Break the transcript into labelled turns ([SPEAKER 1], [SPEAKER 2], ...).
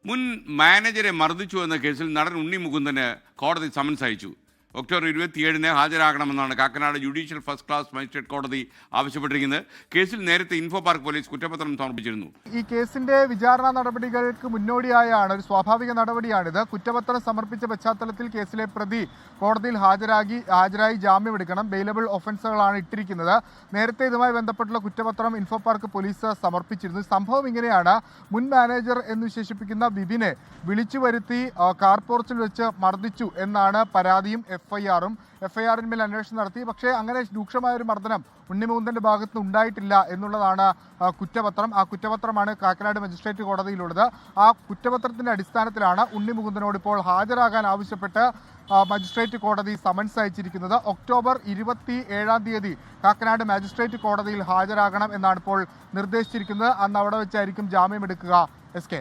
[SPEAKER 1] മുൻ മാനേജരെ മർദ്ദിച്ചു എന്ന കേസിൽ നടൻ ഉണ്ണി മുകുന്ദന് കോടതി സമൻസ് അയച്ചു. ഒക്ടോബർ 27-ന് ഹാജരാകണമെന്നാണ് Kakkanad judicial first class magistrate കോടതി ആവശ്യപ്പെട്ടിരിക്കുന്നത്. കേസിൽ നേരത്തെ ഇൻഫോ പാർക്ക് പോലീസ് കുറ്റപത്രം സമർപ്പിച്ചിരുന്നു.
[SPEAKER 2] ഈ കേസിന്റെ വിചാരണ നടപടികൾക്ക് മുന്നോടിയായാണ് ഒരു സ്വാഭാവിക നടപടിയാണിത്. കുറ്റപത്രം സമർപ്പിച്ച പശ്ചാത്തലത്തിൽ കേസിലെ പ്രതി കോടതിയിൽ ഹാജരായി ജാമ്യമെടുക്കണം. ബെയിലബിൾ ഒഫൻസുകളാണ് ഇട്ടിരിക്കുന്നത്. നേരത്തെ ഇതുമായി ബന്ധപ്പെട്ടുള്ള കുറ്റപത്രം ഇൻഫോ പാർക്ക് പോലീസ് സമർപ്പിച്ചിരുന്നു. സംഭവം ഇങ്ങനെയാണ്. മുൻ മാനേജർ എന്ന് വിശേഷിപ്പിക്കുന്ന ബിബിനെ വിളിച്ചു വരുത്തി കാർ പോർച്ചിൽ വെച്ച് മർദ്ദിച്ചു എന്നാണ് പരാതിയും എഫ്ഐആറിന്മേൽ അന്വേഷണം നടത്തി. പക്ഷേ അങ്ങനെ രൂക്ഷമായ ഒരു മർദ്ദനം ഉണ്ണി മുകുന്ദന്റെ ഭാഗത്ത് ഉണ്ടായിട്ടില്ല എന്നുള്ളതാണ് കുറ്റപത്രം. ആ കുറ്റപത്രമാണ് കാക്കനാട് മജിസ്ട്രേറ്റ് കോടതിയിലുള്ളത്. ആ കുറ്റപത്രത്തിന്റെ അടിസ്ഥാനത്തിലാണ് ഉണ്ണി മുകുന്ദനോട് ഇപ്പോൾ ഹാജരാകാൻ ആവശ്യപ്പെട്ട് മജിസ്ട്രേറ്റ് കോടതി സമൻസ് അയച്ചിരിക്കുന്നത്. ഒക്ടോബർ 27 കാക്കനാട് മജിസ്ട്രേറ്റ് കോടതിയിൽ ഹാജരാകണം എന്നാണ് ഇപ്പോൾ നിർദ്ദേശിച്ചിരിക്കുന്നത്. അന്ന് അവിടെ വെച്ചായിരിക്കും ജാമ്യമെടുക്കുക. SK